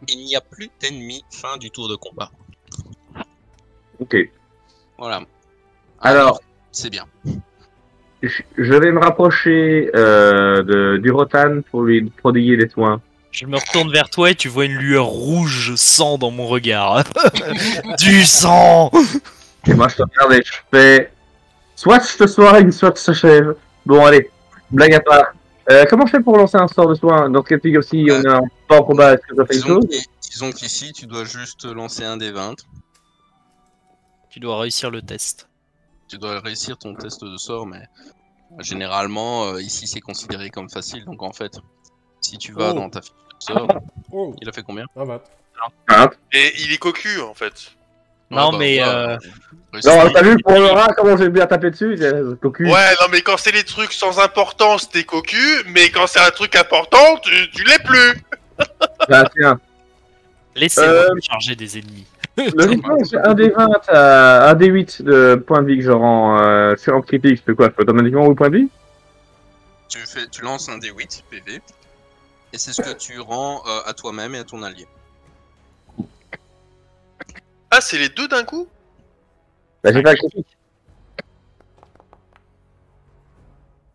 Il n'y a plus d'ennemis, fin du tour de combat. Ok. Voilà. Alors, c'est bien. je vais me rapprocher du Rotan pour lui prodiguer des soins. Je me retourne vers toi et tu vois une lueur rouge sang dans mon regard. Du sang. Et moi, je te regarde et je fais... Soit je te soigne, soit je t'achève. Bon, allez, blague à part. Comment je fais pour lancer un sort de soin? Dans ce cas de figure, si on est pas en combat, est-ce que ça fait une chose? Disons qu'ici, tu dois juste lancer un des 20. Tu dois réussir le test. Tu dois réussir ton test de sort, mais généralement, ici, c'est considéré comme facile. Donc, en fait, si tu vas dans ta fiche de sort... Il a fait combien? 20. Et il est cocu, en fait. Non, bah, mais... Non, t'as vu pour le rat comment j'ai bien tapé dessus? Cocu. Ouais, non, mais quand c'est des trucs sans importance, t'es cocu, mais quand c'est un truc important, tu l'es plus. Bah, tiens. Laissez-moi charger des ennemis. Logiquement, j'ai un des 20 à un des 8 de points de vie que je rends sur un critique. Je fais quoi? Je fais automatiquement 8 points de vie? Tu lances un des 8 PV. Et c'est ce que tu rends à toi-même et à ton allié. Ah, c'est les deux d'un coup? Bah, j'ai pas le critique.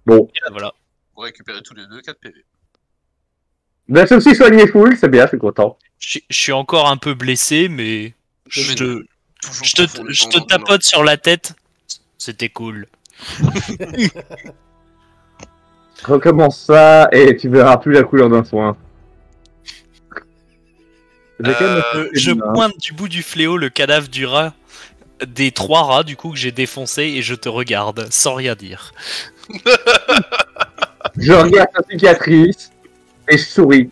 Bon. Et voilà. Vous récupérez tous les deux 4 PV. Bah, c'est aussi soigné full, c'est bien, je suis content. Je suis encore un peu blessé, mais... Je te dans tapote sur la tête. C'était cool. Recommence ça et tu verras plus la couleur d'un soin. Je pointe du bout du fléau le cadavre du rat, des 3 rats du coup que j'ai défoncé et je te regarde sans rien dire. Je regarde ta cicatrice et je souris.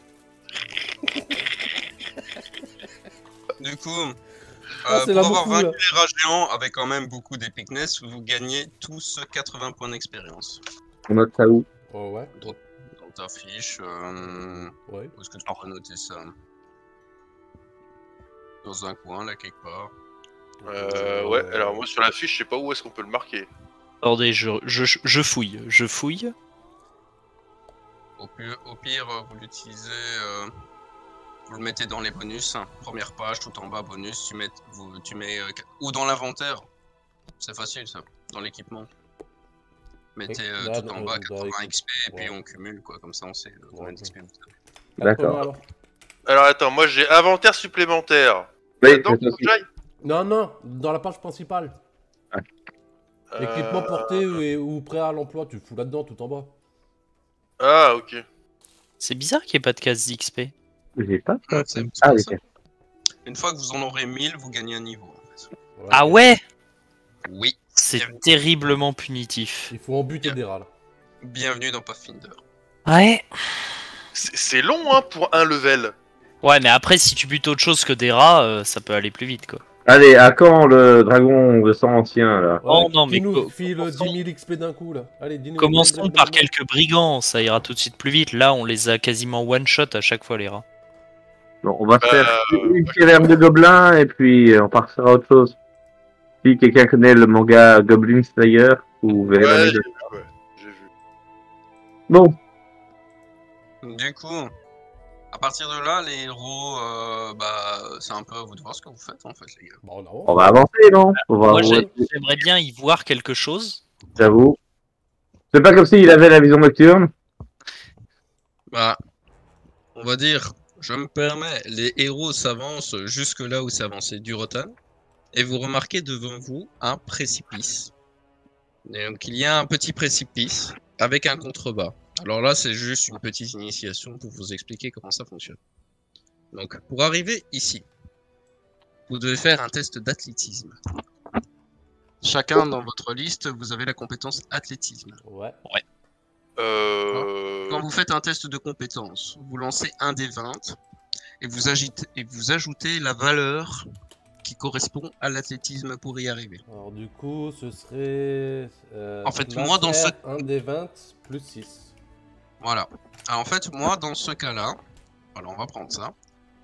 Du coup, c'est pour la avoir beaucoup, vaincu là. les rats géants avec quand même beaucoup d'épicness, vous gagnez tous 80 points d'expérience. On note ça où? Oh ouais. Dans ta fiche, Ouais. où est-ce que tu peux noter ça? Dans un coin, là, quelque part. Ouais, alors moi sur la fiche, je sais pas où est-ce qu'on peut le marquer. Attendez, je fouille. Je fouille. Au pire, vous l'utilisez, vous le mettez dans les bonus. Première page, tout en bas, bonus. Tu mets ou dans l'inventaire. C'est facile, ça. Dans l'équipement. Mettez tout en bas 80 XP et puis on cumule, quoi. Comme ça, on sait combien d'XP vous avez. D'accord. Alors attends, moi j'ai inventaire supplémentaire. Oui, Là-dedans, faut que j'aille. Non, dans la page principale. Équipement porté ou prêt à l'emploi, tu fous là-dedans tout en bas. Ah, ok. C'est bizarre qu'il n'y ait pas de case d'XP. J'ai pas. C'est Ah oui. ça. Une fois que vous en aurez 1000, vous gagnez un niveau. En fait. Ouais, Ah ok. ouais. Oui. C'est terriblement punitif. Il faut en buter des rats là. Bienvenue dans Pathfinder. Ouais. C'est long, hein, pour un level. Ouais, mais après, si tu butes autre chose que des rats, ça peut aller plus vite, quoi. Allez, à quand le dragon de sang ancien là? Oh non, mais qui nous file 10 000 XP d'un coup là. Allez, dis-nous. Commençons par quelques brigands, ça ira tout de suite plus vite. Là, on les a quasiment one-shot à chaque fois, les rats. Bon, on va faire une herbe de gobelins et puis on partira à autre chose. Si quelqu'un connaît le manga Goblin Slayer, vous verrez Ouais, l'année j'ai de... vu, ouais. J'ai vu. Bon, Du coup, à partir de là, les héros, c'est un peu à vous de voir ce que vous faites en fait, les gars. Bon, non. on va avancer, non? On va Moi, j'aimerais bien y voir quelque chose. J'avoue. C'est pas comme s'il avait la vision nocturne. Bah, on va dire, je me permets, les héros s'avancent jusque là où s'est avancé Durotan, et vous remarquez devant vous un précipice. Et donc il y a un petit précipice avec un contrebas. Alors là, c'est juste une petite initiation pour vous expliquer comment ça fonctionne. Donc, pour arriver ici, vous devez faire un test d'athlétisme. Chacun dans votre liste, vous avez la compétence athlétisme. Ouais. Quand vous faites un test de compétence, vous lancez un des 20 et vous ajoutez la valeur qui correspond à l'athlétisme pour y arriver. Alors du coup, ce serait... En fait, moi, dans ce... un des 20 plus 6. Voilà. Alors, en fait, moi, dans ce cas-là, alors on va prendre ça.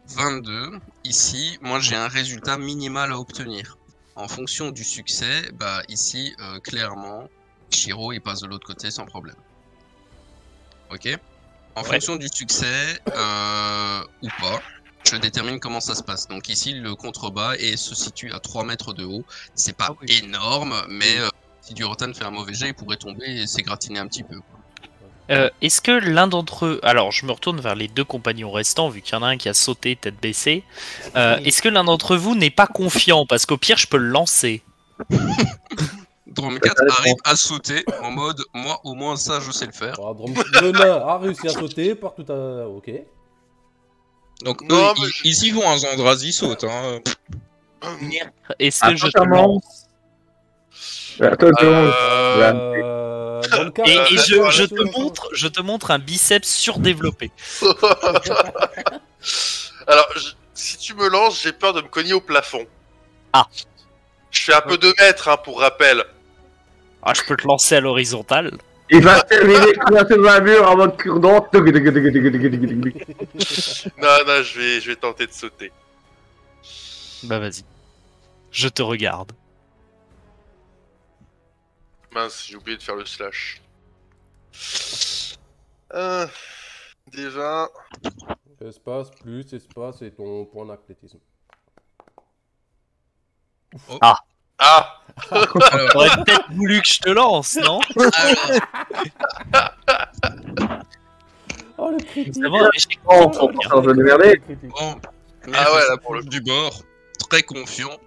22. Ici, moi, j'ai un résultat minimal à obtenir. En fonction du succès, bah ici, clairement, Shiro, il passe de l'autre côté sans problème. Ok. En fonction du succès, ou pas, je détermine comment ça se passe. Donc ici, le contrebas se situe à 3 mètres de haut. C'est pas énorme, mais si Durotan fait un mauvais jet, il pourrait tomber et s'égratiner un petit peu. Est-ce que l'un d'entre eux... Alors, je me retourne vers les deux compagnons restants, vu qu'il y en a un qui a sauté tête baissée. Est-ce que l'un d'entre vous n'est pas confiant? Parce qu'au pire, je peux le lancer. Dromcat arrive à sauter en mode « Moi, au moins, ça, je sais le faire. » Le nain a réussi à sauter par tout à... Ok. Donc Non, eux, mais ils y vont, un Zandraz, ils sautent. Hein. Est-ce que je te Apparemment. lance? Attends, Et D'accord, je te montre un biceps surdéveloppé. Alors, si tu me lances, j'ai peur de me cogner au plafond. Ah. Je fais un peu 2 mètres, hein, pour rappel. Ah, je peux te lancer à l'horizontale. il va terminer coincé dans un mur en mode cure-dent. Non, non, je vais tenter de sauter. Bah vas-y. Je te regarde. Mince, j'ai oublié de faire le slash. Déjà... Espace, plus, espace et ton point d'athlétisme. Ah. Alors, T'aurais peut-être voulu que je te lance, non? Oh le critique. C'est bon, un échec. Oh, on va démerder. bon, Ah ouais, là, pour le du bord, très confiant,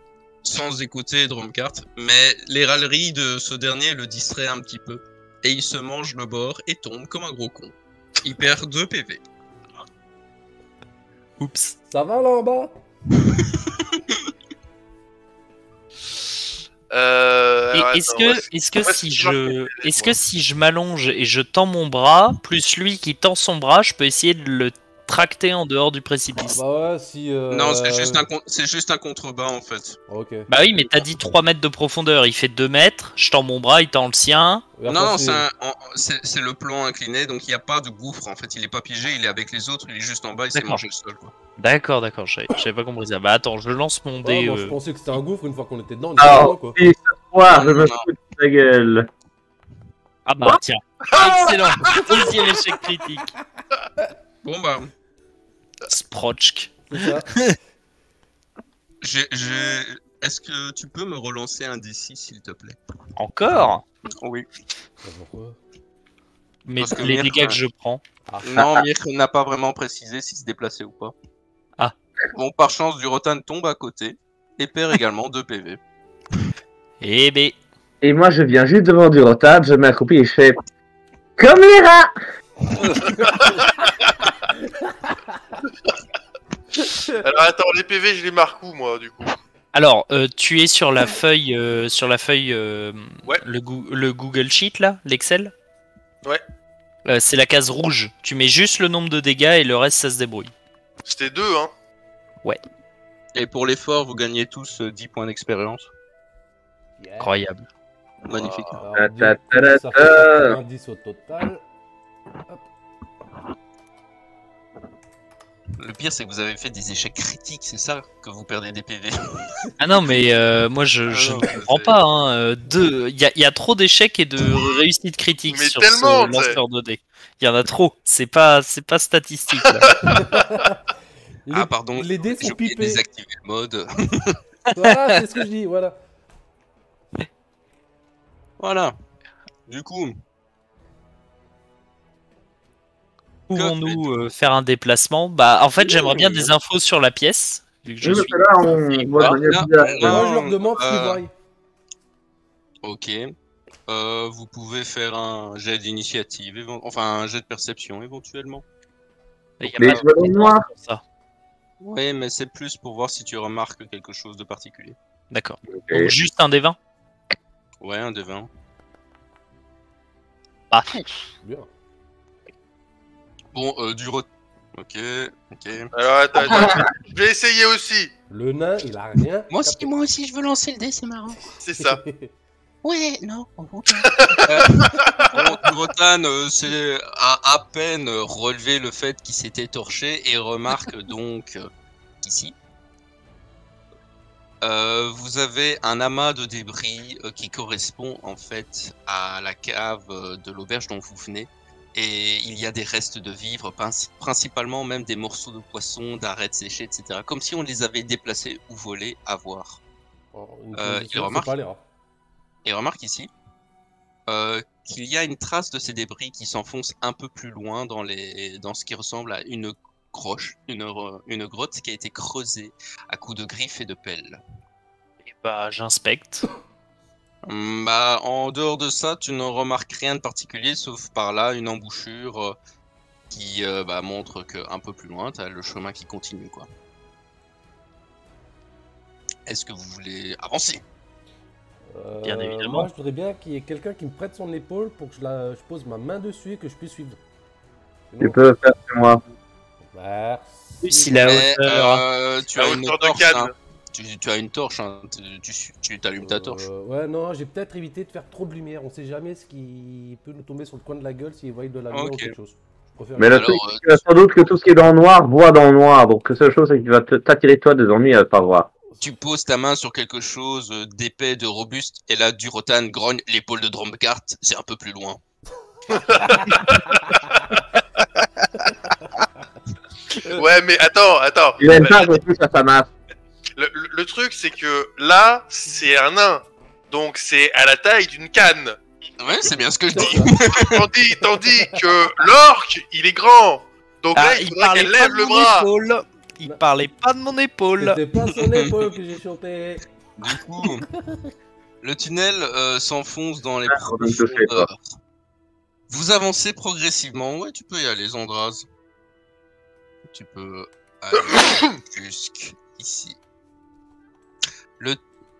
sans écouter Dromcart, mais les râleries de ce dernier le distraient un petit peu. Et il se mange le bord et tombe comme un gros con. Il perd 2 PV. Oups. Ça va là en bas? alors, Est-ce attends, que si je m'allonge et je tends mon bras, plus lui qui tend son bras, je peux essayer de le tracter en dehors du précipice? Bah ouais, si... Non, c'est juste un contrebas en fait. Ok. Bah oui, mais t'as dit 3 mètres de profondeur, il fait 2 mètres, je tends mon bras, il tend le sien. Et après, Non, c'est le plan incliné, donc il n'y a pas de gouffre en fait. Il est pas piégé, il est avec les autres, il est juste en bas, il s'est D'accord. mangé le sol. Quoi. D'accord, j'avais pas compris ça. Bah attends, je lance mon Ouais, dé. moi je pensais que c'était un gouffre une fois qu'on était dedans. On était Alors, dedans, quoi. si ce soir, je me Non. fous de ta gueule. Ah bah tiens. Excellent. Deuxième échec critique. Bon bah, Sprotchk. C'est ça. est-ce que tu peux me relancer un D6 s'il te plaît? Encore? Oui. Bah, pourquoi? Mais Parce que les Mirk, dégâts que je prends. Non, Mirk n'a pas vraiment précisé s'il se déplaçait ou pas. Ah. Bon, par chance, Durotan tombe à côté et perd également 2 PV. Eh ben. Et moi, je viens juste devant du retard, je m'accroupis et je fais comme les rats. Alors attends, les PV, je les marque où, moi, du coup? Alors, tu es sur la feuille, Ouais. le Google Sheet là, l'Excel. Ouais. C'est la case rouge. Tu mets juste le nombre de dégâts et le reste ça se débrouille. C'était 2, hein. Et pour l'effort, vous gagnez tous 10 points d'expérience. Yeah. Incroyable. Magnifique. Alors, Ta, du ta, coup, ta, ça ta. fait 90 au total. Hop. Le pire, c'est que vous avez fait des échecs critiques, c'est ça que vous perdez des PV. Ah non, mais moi je non, ne comprends c'est- pas. Hein. Il y a trop d'échecs et de réussites critiques Mais sur tellement, ce lanceur de dés. Il y en a trop. C'est pas statistique. Là. Les, pardon, les dés j'ai sont oublié de pipés. désactiver le mode. Voilà, c'est ce que je dis, voilà. Voilà. Du coup, Pouvons-nous faire un déplacement? Bah, en fait, j'aimerais bien des infos sur la pièce. Vu que je Oui, mais suis. là, on voit de manière là, bizarre. là, Moi, je leur demande ce qu'ils euh, voient. ok. Vous pouvez faire un jet d'initiative, enfin un jet de perception éventuellement. Il y a Les pas de joueurs compétences noirs. pour ça. Oui, mais c'est plus pour voir si tu remarques quelque chose de particulier. D'accord. Ok. Donc juste un des 20. Ouais, un de 20. Bah, Bien. Bon, Ok, ok. Alors attends. Je vais essayer aussi. Le nain, il a rien. Moi aussi, je veux lancer le dé, c'est marrant. C'est ça. Ouais, non. Bon, Durotan, c'est à peine relevé le fait qu'il s'est étorché et remarque donc ici. Vous avez un amas de débris qui correspond en fait à la cave de l'auberge dont vous venez. et il y a des restes de vivres, principalement même des morceaux de poissons, d'arêtes séchées, etc. Comme si on les avait déplacés ou volés à voir. Une il position, remarque- c'est pas les rats. Et remarque ici qu'il y a une trace de ces débris qui s'enfonce un peu plus loin dans ce qui ressemble à une grotte qui a été creusée à coups de griffes et de pelles. Et bah, j'inspecte. Bah, en dehors de ça, tu ne remarques rien de particulier, sauf par là une embouchure qui montre qu'un peu plus loin, tu as le chemin qui continue, quoi. Est-ce que vous voulez avancer? Bien évidemment. Moi, je voudrais bien qu'il y ait quelqu'un qui me prête son épaule pour que je pose ma main dessus et que je puisse suivre. Tu peux faire sur moi. Merci. Si la Mais, hauteur. tu as La une hauteur de torche, canne. hein. Tu as une torche, hein. Tu t'allumes ta torche. Ouais, non, j'ai peut-être évité de faire trop de lumière. On sait jamais ce qui peut nous tomber sur le coin de la gueule s'ils voient de la lumière ou Ok. quelque chose. Je préfère. Mais le Alors, truc, c'est que sans doute que tout ce qui est dans le noir voit dans le noir. Donc la seule chose, c'est que tu vas t'attirer toi des ennuis à pas voir. Tu poses ta main sur quelque chose d'épais, de robuste, et là, Durotan grogne l'épaule de Dromkart, c'est un peu plus loin. Ouais, mais attends. Il aime pas qu'on touche à sa masse. Le truc, c'est que là, c'est un nain. Donc, c'est à la taille d'une canne. Ouais, c'est bien ce que je dis. Tandis que l'orque, il est grand. Donc là, il faudrait qu'elle lève le bras. Il parlait pas de mon épaule. C'était pas son épaule que j'ai chopé. Du coup, le tunnel s'enfonce dans les on peut me toucher, profondeurs. Vous avancez progressivement. Ouais, tu peux y aller, Zandraz. Tu peux aller jusqu'ici.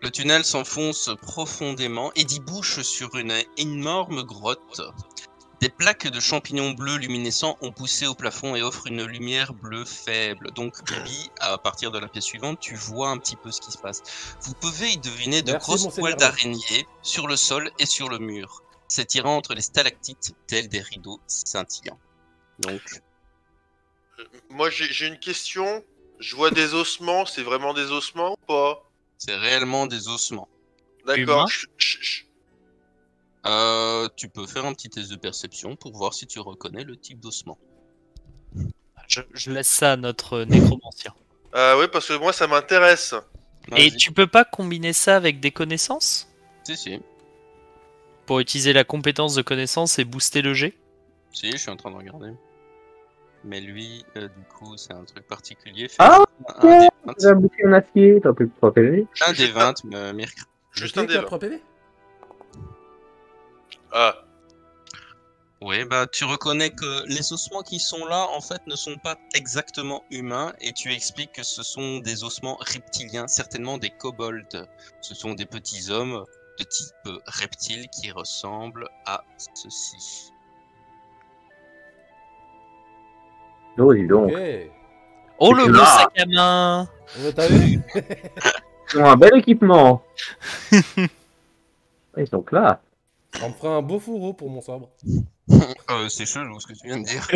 Le tunnel s'enfonce profondément et débouche sur une énorme grotte. Des plaques de champignons bleus luminescents ont poussé au plafond et offrent une lumière bleue faible. Donc, Bibi, à partir de la pièce suivante, tu vois un petit peu ce qui se passe. Vous pouvez y deviner de Merci, grosses monseigneur. toiles d'araignée sur le sol et sur le mur, s'étirant entre les stalactites tels des rideaux scintillants. Donc, Moi, j'ai une question. Je vois des ossements. C'est vraiment des ossements ou pas? c'est réellement des ossements. D'accord. Tu peux faire un petit test de perception pour voir si tu reconnais le type d'ossement. Je laisse ça à notre nécromancien. Oui, parce que moi, ça m'intéresse. Et Vas-y. tu peux pas combiner ça avec des connaissances Si. pour utiliser la compétence de connaissance et booster le jet? Si, je suis en train de regarder. Mais lui, du coup, c'est un truc particulier. Fais Ah, un des Tu as un bouquet en acier, t'as pu te protéger. Un des 20, Mirk. Juste Tu un sais qu'il y a dé. 3 PV. Ah. Oui, bah tu reconnais que les ossements qui sont là, en fait, ne sont pas exactement humains, et tu expliques que ce sont des ossements reptiliens, certainement des kobolds. Ce sont des petits hommes de type reptile qui ressemblent à ceci. Oh, dis donc. Ok. Oh le C'est beau là. sac à main! T'as vu? Ils ont un bel équipement. Ils sont classe. On me fera un beau fourreau pour mon sabre. C'est chelou ce que tu viens de dire.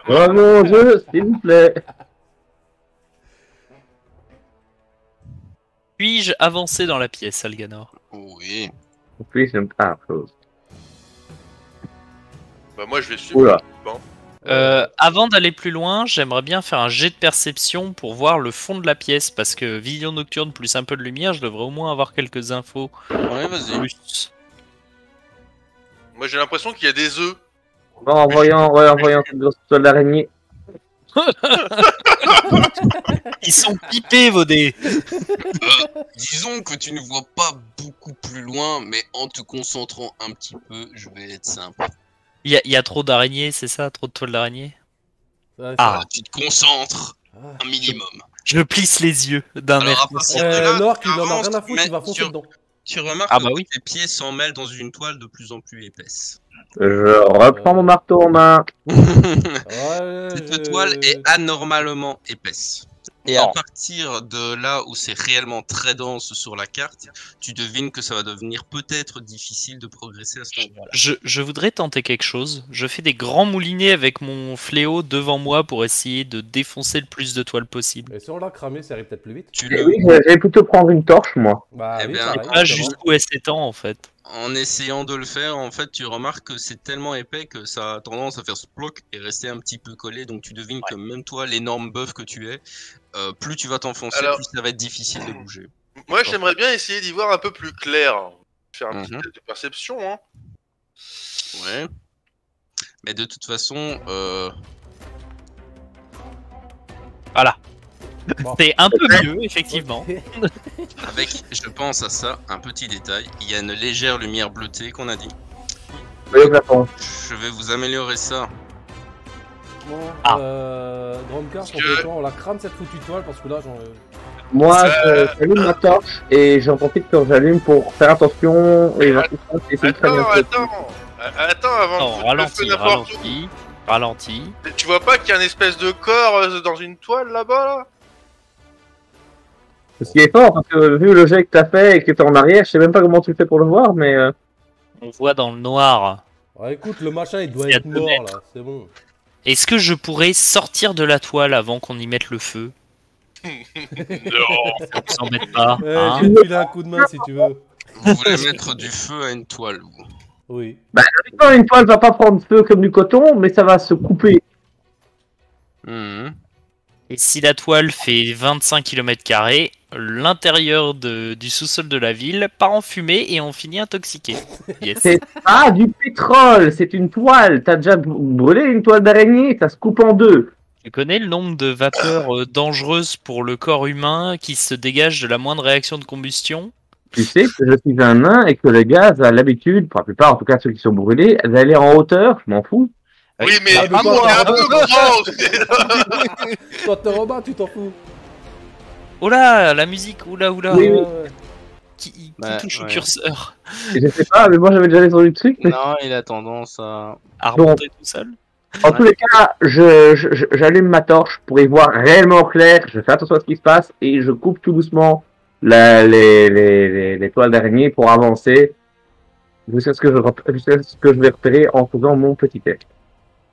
Oh mon dieu, s'il vous plaît. Puis-je avancer dans la pièce, Alganor? Oui. Puis c'est ah, chose. Bah, moi, je vais suivre. Oula. Avant d'aller plus loin, j'aimerais bien faire un jet de perception pour voir le fond de la pièce, parce que vision nocturne plus un peu de lumière, je devrais au moins avoir quelques infos. Ouais, vas-y. Plus. Moi, j'ai l'impression qu'il y a des œufs. En voyant cette grosse toile d'araignée. Ils sont pipés, vos dés! Disons que tu ne vois pas beaucoup plus loin, mais en te concentrant un petit peu, je vais être simple. Il y a trop d'araignées, c'est ça? Trop de toiles d'araignée? Ouais, Ah. Voilà, tu te concentres Ah. un minimum. Je plisse les yeux d'un Alors, air. à partir de là, L'orque, tu il en a avances, rien à foutre, mais il va foncer dedans. tu remarques Ah que bah oui. tes pieds s'en mêlent dans une toile de plus en plus épaisse. Je reprends mon marteau en main. Ouais, Cette toile est anormalement épaisse. Et Non. à partir de là où c'est réellement très dense sur la carte, tu devines que ça va devenir peut-être difficile de progresser à ce moment-là. Je voudrais tenter quelque chose. Je fais des grands moulinets avec mon fléau devant moi pour essayer de défoncer le plus de toiles possible. Et si on l'a cramé, ça arrive peut-être plus vite. Tu Eh le... oui, j'allais plutôt prendre une torche, moi. Bah Eh oui, bien, pareil, Pas justement. jusqu'où elle s'étend en fait. en essayant de le faire, en fait, tu remarques que c'est tellement épais que ça a tendance à faire sploc et rester un petit peu collé. Donc tu devines que même toi, l'énorme bœuf que tu es, plus tu vas t'enfoncer, Alors- plus ça va être difficile de bouger. Moi, j'aimerais bien essayer d'y voir un peu plus clair. Faire un petit Mhm. test de perception, hein. Ouais. Mais de toute façon, Voilà. Bon. C'est un peu mieux, effectivement. avec, je pense à ça, un petit détail. Il y a une légère lumière bleutée qu'on a dit. Oui, au plafond. Je vais vous améliorer ça. Bon, Ah. Drumcar, Parce que- on la crame cette foutue toile parce que là, j'en. Moi, j'allume ma torche et j'en profite quand j'allume pour faire attention et essayer de traîner un peu. Attends, avant Non, de foutre le feu n'importe où. Ralenti. Tu vois pas qu'il y a une espèce de corps dans une toile là-bas, là? Ce qui est fort, parce que vu le jet que t'as fait et que t'es en arrière, je sais même pas comment tu fais pour le voir, mais On voit dans le noir. Ah, écoute, le machin, il doit Il y a être 2 mort mètres. là, c'est bon. Est-ce que je pourrais sortir de la toile avant qu'on y mette le feu? Non. Ça vous embête pas, Eh, hein? je vais te filer un coup de main si tu veux. Vous voulez mettre du feu à une toile, vous. Oui. non, une toile va pas prendre feu comme du coton, mais ça va se couper. Mhm. Et si la toile fait 25 km², l'intérieur du sous-sol de la ville part en fumée et on finit intoxiqué. Yes. C'est pas du pétrole, c'est une toile. T'as déjà brûlé une toile d'araignée, ça se coupe en deux. Tu connais le nombre de vapeurs dangereuses pour le corps humain qui se dégagent de la moindre réaction de combustion? Tu sais que je suis un nain et que le gaz a l'habitude, pour la plupart en tout cas ceux qui sont brûlés, d'aller en hauteur, je m'en fous. Oui, mais Ah, mais c'est toi, un peu grand. Toi, t'es Robin, tu t'en fous. Oh là, la musique, oula oula. Oui, oui. Qui Bah, touche au ouais. curseur? Je sais pas, mais moi j'avais déjà descendu le truc. Mais Non, il a tendance à... À remonter tout seul? en tous les cas, j'allume ma torche pour y voir réellement clair. Je fais attention à ce qui se passe et je coupe tout doucement les toiles d'araignée pour avancer jusqu'à ce que je vais repérer en faisant mon petit test.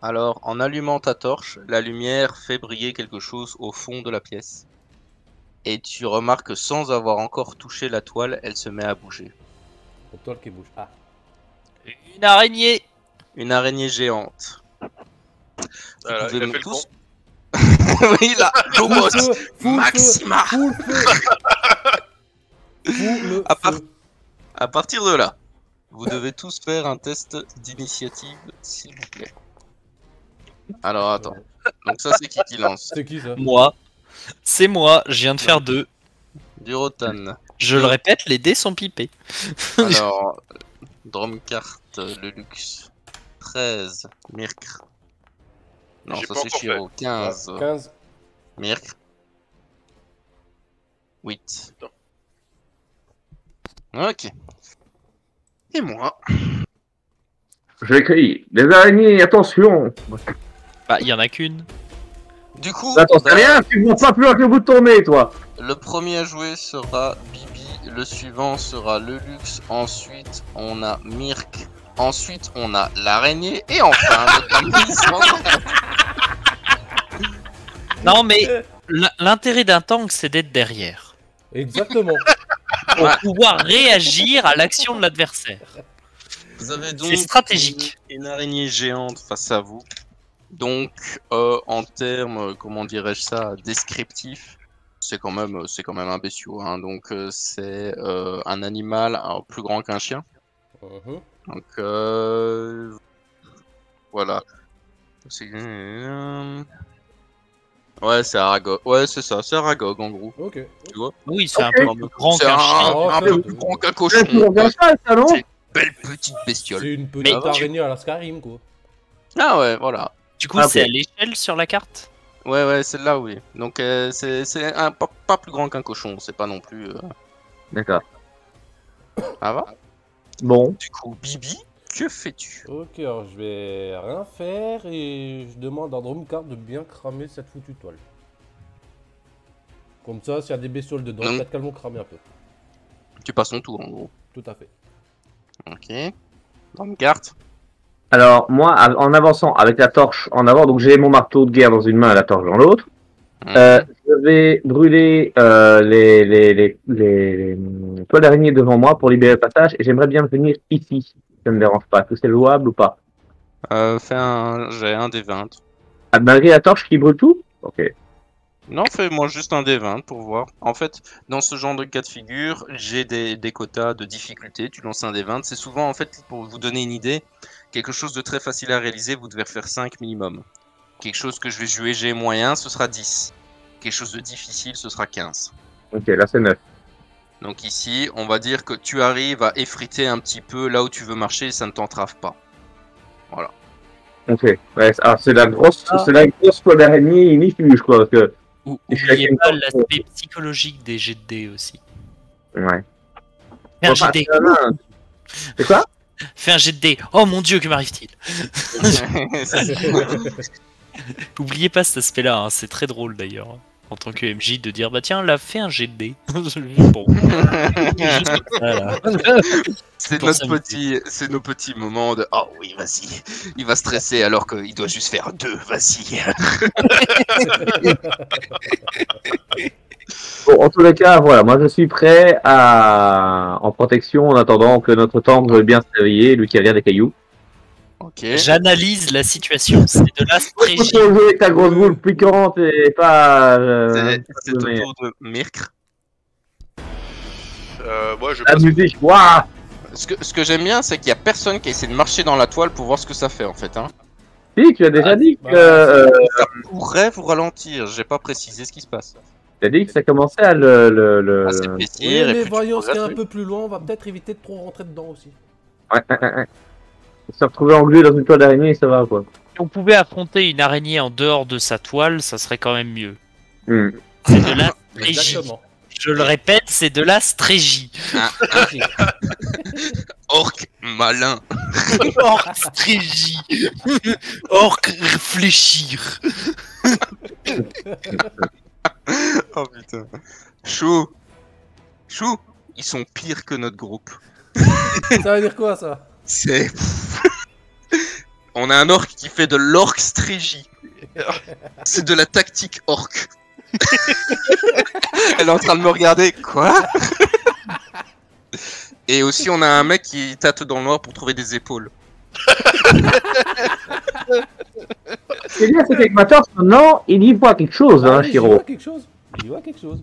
Alors, en allumant ta torche, la lumière fait briller quelque chose au fond de la pièce. Et tu remarques que sans avoir encore touché la toile, elle se met à bouger. Une toile qui bouge. Ah. Une araignée! Une araignée géante. Voilà, Vous il a devez fait le tous- con. Oui, là, Fous le Lomos, feu, fous le Maxima. feu, fous le feu. Fous le À part- feu. À partir de là, vous devez tous faire un test d'initiative, s'il vous plaît. Alors, attends. Donc ça, c'est qui lance? C'est qui ça? Moi. C'est moi, je viens de faire 2. Du Rotan. Je le répète, les dés sont pipés. Alors, Drumcart, le luxe. 13, Mirk. Non, J'ai ça pas c'est encore Shiro. 15, 15. Mirk. 8. Ok. Et moi? Je crie, des araignées, attention! Bah, il y en a qu'une. Du coup, Attends, c'est rien, tu vois pas plus loin que le bout de ton nez, toi! le premier à jouer sera Bibi, le suivant sera le luxe, ensuite on a Mirk, ensuite on a l'araignée, et enfin notre ami Sandra. Non, mais l'intérêt d'un tank, c'est d'être derrière. Exactement. Pour pouvoir réagir à l'action de l'adversaire. Vous avez donc C'est stratégique. une araignée géante face à vous. Donc, en termes, comment dirais-je ça, descriptifs, c'est quand même un bestiau. Hein. Donc, c'est un animal plus grand qu'un chien. Mhm. Donc, voilà. Ouais, c'est Aragog. Ouais, c'est ça, c'est Aragog en gros. Ok. Tu vois? Oui, c'est un Ok. peu plus grand C'est qu'un un, chien. un peu plus grand qu'un cochon. C'est pour bien ça, ça, non? C'est une belle petite bestiole. C'est une petite Mais araignée à la Skyrim, quoi. Ah ouais, voilà. Du coup, Ah, c'est bon. à l'échelle sur la carte? Ouais, celle-là, oui. Donc, c'est pas plus grand qu'un cochon, c'est pas non plus... D'accord. Ça va? Bon. Du coup, Bibi, que fais-tu? Ok, alors je vais rien faire et je demande à Drumcart de bien cramer cette foutue toile. Comme ça, s'il y a des bestioles dedans, Donc- peut-être qu'elles vont cramer un peu. Tu passes ton tour, en gros. Tout à fait. Ok. Drumcart. Alors, moi, en avançant avec la torche en avant, donc j'ai mon marteau de guerre dans une main et la torche dans l'autre, Mhm. je je vais brûler les toiles d'araignée devant moi pour libérer le passage et j'aimerais bien venir ici. Ça me dérange pas. Est-ce que c'est louable ou pas? Fais j'ai un des 20. Ah, malgré la torche qui brûle tout? Ok. Non, fais-moi juste un des 20 pour voir. En fait, dans ce genre de cas de figure, j'ai des quotas de difficulté. Tu lances un des 20. C'est souvent, en fait, pour vous donner une idée, quelque chose de très facile à réaliser, vous devez faire 5 minimum. Quelque chose que je vais jouer G moyen, ce sera 10. Quelque chose de difficile, ce sera 15. Ok, là c'est 9. Donc ici, on va dire que tu arrives à effriter un petit peu là où tu veux marcher et ça ne t'entrave pas. Voilà. Ok. Ouais, c'est la grosse toile d'araignée inifuge, quoi. Parce que... Oubliez pas l'aspect psychologique des jets de dés aussi. Ouais. Fais un jet de dés. C'est quoi? Fais un jet de dés. Oh mon dieu, que m'arrive-t-il? Oubliez pas cet aspect-là, hein. C'est très drôle d'ailleurs. En tant que MJ, de dire bah tiens, là, fais un jet de dés. Bon. Juste comme ça, là. C'est Pour nos petits moments de oh oui, vas-y. Il va stresser alors qu'il doit juste faire 2, vas-y. Bon, en tous les cas, voilà, moi je suis prêt en protection en attendant que notre tank veuille bien se réveiller, lui qui revient des cailloux. Ok. J'analyse la situation, c'est de la Faut stratégie. jouer avec ta grosse boule piquante et pas... C'est au tour de Mirk. Moi, je La passe. musique, waouh! Ce que j'aime bien, c'est qu'il y a personne qui essaie de marcher dans la toile pour voir ce que ça fait en fait. Hein. Si, tu as déjà dit que... Ça pourrait vous ralentir, j'ai pas précisé ce qui se passe. tu as dit que ça commençait à Ah, le... s'épaissir Oui, et mais plus tu voyons ce qu'il y a un progresses, peu plus loin, on va peut-être éviter de trop rentrer dedans aussi. Ouais. Se retrouver englué dans une toile d'araignée, ça va, quoi. Si on pouvait affronter une araignée en dehors de sa toile, ça serait quand même mieux. Hmm. C'est de la stratégie. Exactement. Je le répète, c'est de la stratégie. Orc malin. Orc stratégie. Orc réfléchir. Oh putain. Chou, ils sont pires que notre groupe. Ça veut dire quoi ça? C'est. On a un orc qui fait de l'orc stratégie. C'est de la tactique orc. Elle est en train de me regarder. Quoi? Et aussi, on a un mec qui tâte dans le noir pour trouver des épaules. Ce qui est bien, c'est qu'avec ma torche, maintenant, il y voit quelque chose, hein, oui, j'y Shiro. vois quelque chose. J'y vois quelque chose.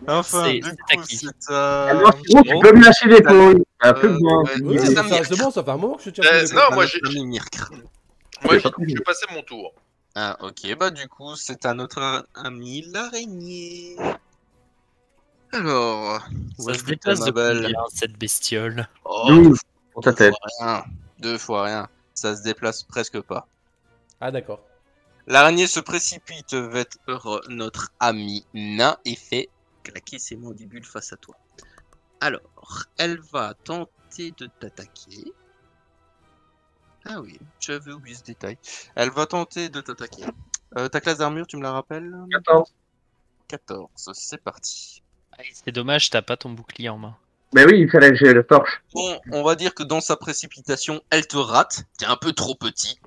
Enfin, C'est- du c'est coup, à qui c'est Alors, Shiro, tu peux me lâcher l'épaule. Plus besoin. ouais. Oui, c'est mais ça, c'est bon, ça fait un moment que je tiens Euh, plus non, les moi, notre ami Mirk. Moi, je vais passer mon tour. Ah, ok, bah du coup, c'est à notre ami l'araignée. Alors, où Ça est-ce se que t'es, déplace ma de belle? combien cette bestiole? Oh, 12 pour ta deux tête. fois rien. 2 fois rien. Ça se déplace presque pas. Ah d'accord. L'araignée se précipite vers notre ami nain et fait claquer ses mandibules face à toi. Alors, elle va tenter de t'attaquer. Ah oui, j'avais oublié ce détail. Elle va tenter de t'attaquer. Ta classe d'armure, tu me la rappelles? 14. 14, c'est parti. C'est dommage, t'as pas ton bouclier en main. Mais oui, il fallait que j'ai le torche. Bon, on va dire que dans sa précipitation, elle te rate. T'es un peu trop petit.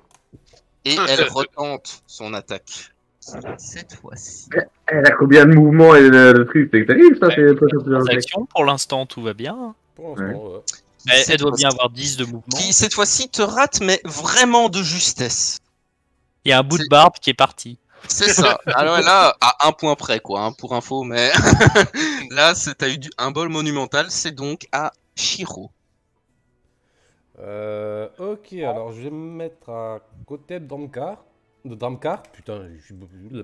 Et elle retente son attaque. Cette fois-ci. Elle a combien de mouvements et de trucs? C'est terrible, ça, c'est pas Sans action, pour l'instant, tout va bien. hein. Pour l'instant, Elle Cette doit bien fois-ci- avoir 10 de mouvement. Qui, cette fois-ci, te rate, mais vraiment de justesse. Il y a un bout de barbe qui est parti. C'est ça. Alors là, à un point près, quoi, hein, pour info, mais là, t'as eu un bol monumental, c'est donc à Shiro. Ok, alors je vais me mettre à côté de Dramkar. De Dramkar. Putain, je suis...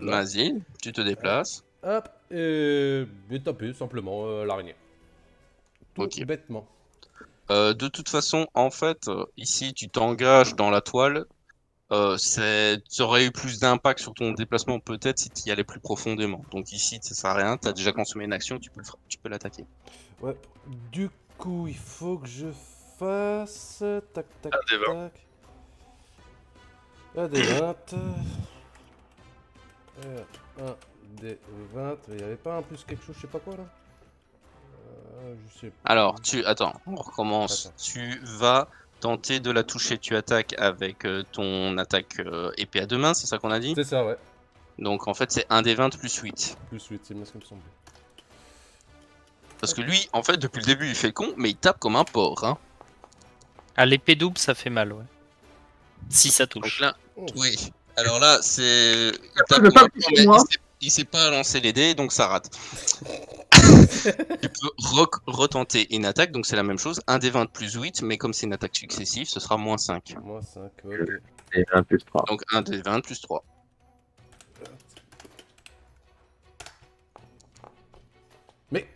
Vas-y, tu te déplaces. Hop, et taper simplement l'araignée. Tout Ok. bêtement. De toute façon, en fait, ici, tu t'engages dans la toile. Ça aurait eu plus d'impact sur ton déplacement peut-être si tu y allais plus profondément. Donc ici, ça sert à rien. Tu as déjà consommé une action, tu peux l'attaquer. Ouais. Du coup, il faut que je fasse... Tac, tac, Un des 20. tac. Un des 20. Un des 20. Il n'y avait pas un plus quelque chose, je sais pas quoi là je sais pas. Alors, attends, on recommence. Attends. Tu vas tenter de la toucher. Tu attaques avec ton attaque épée à deux mains, c'est ça qu'on a dit? C'est ça, ouais. Donc en fait, c'est un des 20 plus 8. Plus 8, c'est bien ce qui me semblait. Parce que lui, en fait, depuis le début, il fait le con, mais il tape comme un porc. Hein. À l'épée double, ça fait mal, ouais. Si ça Donc touche. là, Oh. oui. Alors là, c'est. Il je tape veux comme pas un porc, toucher, mais moi. il sait pas lancer les dés, donc ça rate. Tu peux retenter une attaque, donc c'est la même chose. Un des 20 plus 8, mais comme c'est une attaque successive, ce sera moins 5. Moins 5, ok. Et 20 plus 3. Donc un des 20 plus 3. Mais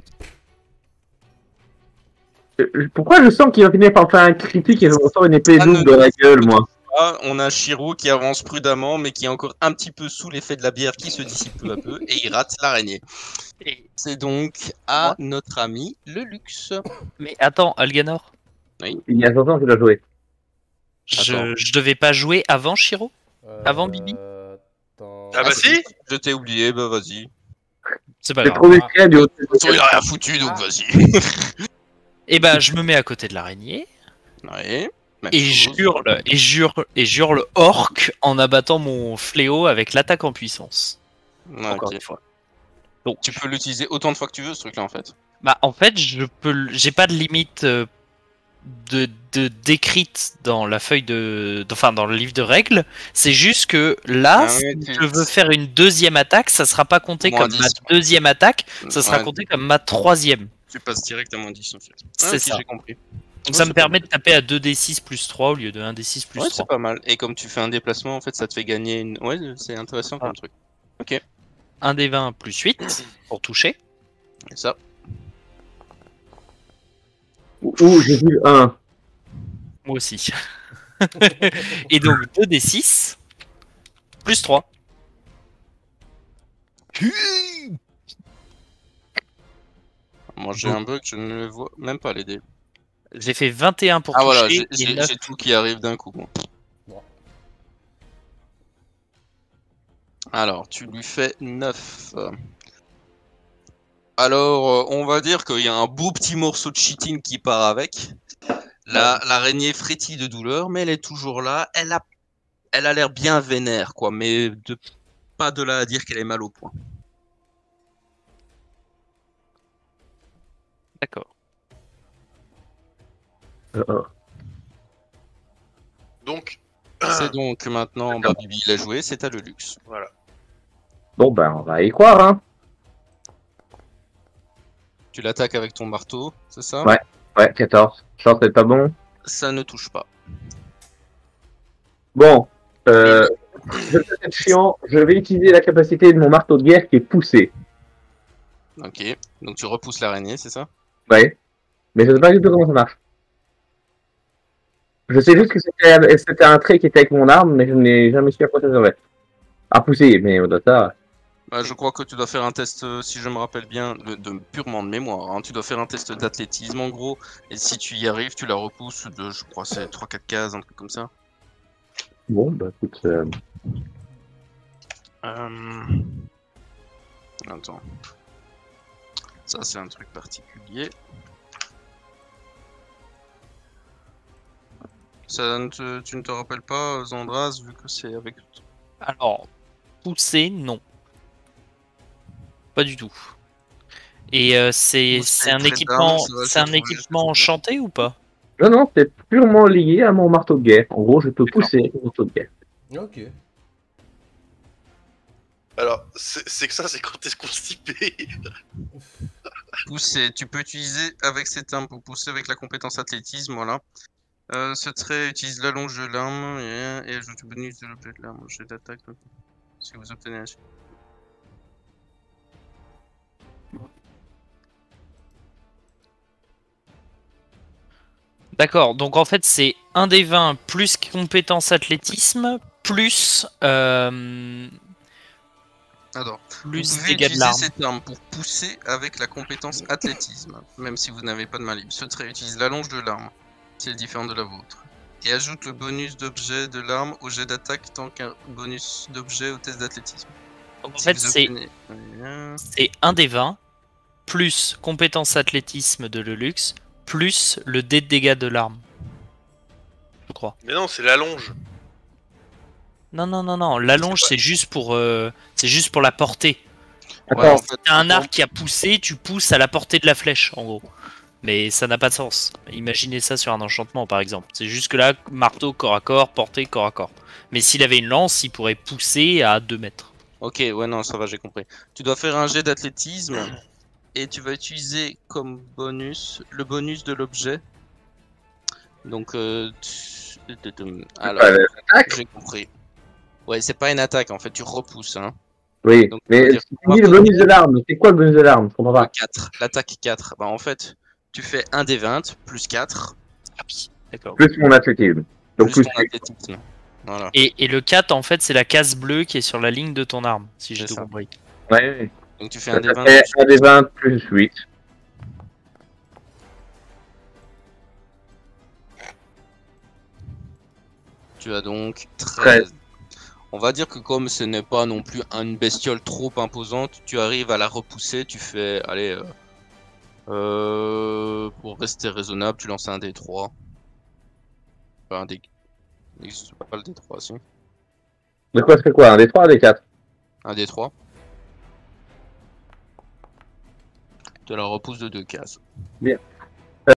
Pourquoi je sens qu'il va finir par faire un critique et je ressors une épée Ah, double non, de la gueule, moi? Ah, on a Shiro qui avance prudemment, mais qui est encore un petit peu sous l'effet de la bière qui se dissipe peu à peu, et il rate l'araignée. C'est donc à notre ami le luxe. Mais attends, Alganor, Il y a longtemps que je dois jouer. Attends. je devais pas jouer avant Shiro? Avant Bibi Attends. Ah bah si. Je t'ai oublié, bah vas-y. C'est pas J'ai grave. trouvé créé du haut. De toute façon, il a rien foutu, donc vas-y. Et bah, je me mets à côté de l'araignée Ouais. Même et chose. j'hurle orc en abattant mon fléau avec l'attaque en puissance. Ouais, Encore ok. une fois. Donc, Tu peux l'utiliser autant de fois que tu veux, ce truc-là, en fait. bah, en fait, j'ai pas de limite de décrite dans la feuille enfin, dans le livre de règles. C'est juste que là, Ah si ouais, tu- je veux faire une deuxième attaque, ça sera pas compté Moins comme 10. ma deuxième attaque, ça sera Ouais, compté comme ma troisième. Tu passes direct à moins 10, en fait. C'est ok, ça. j'ai compris. Donc Ouais, ça c'est me pas permet de taper à 2d6 plus 3 au lieu de 1d6 plus Ouais, 3. c'est pas mal. Et comme tu fais un déplacement, en fait, ça te fait gagner une... Ouais, c'est intéressant comme truc. 1d20 plus 8 pour toucher. Et ça. Ouh, j'ai vu le 1. Moi aussi. Et donc 2d6 plus 3. Moi, j'ai un bug, je ne vois même pas les dés. J'ai fait 21 pour Ah toucher voilà, et j'ai 9. tout qui arrive d'un coup. Moi. Bon. Alors, tu lui fais 9. Alors, on va dire qu'il y a un beau petit morceau de chitin qui part avec. L'araignée frétille de douleur, mais elle est toujours là. Elle a l'air bien vénère, quoi, mais pas de là à dire qu'elle est mal au point. D'accord. Donc, C'est donc maintenant, bah, Bibi l'a joué, c'est à le luxe. voilà. Bon, ben, on va y croire, hein. Tu l'attaques avec ton marteau, c'est ça? Ouais. Ouais, 14. Chance, c'est pas bon. Ça ne touche pas. Bon, je vais être chiant. Je vais utiliser la capacité de mon marteau de guerre qui est poussé. Ok, donc tu repousses l'araignée, c'est ça? Ouais. Mais je sais pas du tout comment ça marche. Je sais juste que c'était un trait qui était avec mon arme, mais je n'ai jamais su à quoi ça servait. À pousser, mais au-delà de ça. Bah, je crois que tu dois faire un test, si je me rappelle bien, purement de mémoire. Hein. Tu dois faire un test d'athlétisme en gros, et si tu y arrives, tu la repousses de, je crois, c'est 3-4 cases, un truc comme ça. Bon, bah écoute. Attends. Ça, c'est un truc particulier. Ça tu ne te rappelles pas, Zandras, vu que c'est avec... Alors, pousser, non. Pas du tout. Et c'est Pousser un près équipement, d'armes, ça va, c'est un je trouve équipement juste- enchanté ou pas? Non, non, c'est purement lié à mon marteau de guerre. En gros, je peux D'accord. pousser avec mon marteau de guerre. Ok. Alors, c'est que ça, c'est quand t'es constipé. Pousser, tu peux utiliser avec cette arme pour pousser avec la compétence athlétisme, voilà. Ce trait utilise l'allonge de l'arme et ajoute le bonus de l'objet de l'arme au jet d'attaque. Si vous obtenez un succès. D'accord, donc en fait c'est 1 des 20 plus compétence athlétisme plus Alors, vous plus pouvez dégâts de utiliser l'arme. cette arme pour pousser avec la compétence athlétisme, même si vous n'avez pas de main libre. Ce trait utilise l'allonge de l'arme, qui est différent de la vôtre. Et ajoute le bonus d'objet de l'arme au jet d'attaque tant qu'un bonus d'objet au test d'athlétisme. Donc en Si fait vous c'est obtenez- c'est 1 des 20 plus compétence athlétisme de Lelux plus le dé de dégâts de l'arme. Je crois. Mais non, c'est l'allonge. Non. L'allonge, c'est juste pour la portée. Attends, Ouais, en fait, T'as un arc qui a poussé, tu pousses à la portée de la flèche, en gros. Mais ça n'a pas de sens. Imaginez ça sur un enchantement, par exemple. C'est juste que là, marteau corps à corps, portée corps à corps. Mais s'il avait une lance, il pourrait pousser à 2 mètres. Ok, ouais, non, ça va, j'ai compris. Tu dois faire un jet d'athlétisme et tu vas utiliser comme bonus le bonus de l'objet. Donc, alors, attaque. j'ai compris. Ouais, c'est pas une attaque en fait, tu repousses. Hein. Oui, Donc, mais on va dire- tu dis le bonus de l'arme. C'est quoi le bonus de l'arme? Je comprends Le pas. 4, l'attaque 4. Bah, en fait, tu fais un des 20 plus 4 Ah oui, d'accord. Plus mon athlétisme. Donc plus plus ton athlétisme. Voilà. Et le 4, en fait, c'est la case bleue qui est sur la ligne de ton arme, si j'ai C'est tout ça. compris. Ouais. Donc tu fais un des 20 fait plus un des 20 plus 8. Tu as donc 13. 13. On va dire que comme ce n'est pas non plus une bestiole trop imposante, tu arrives à la repousser, tu fais, allez, pour rester raisonnable, tu lances un D3. Enfin, un D... Il n'existe pas le D3, si. De quoi c'est quoi? Un des 3, un des 4? Un D3. Tu la repousses de 2 cases. Bien.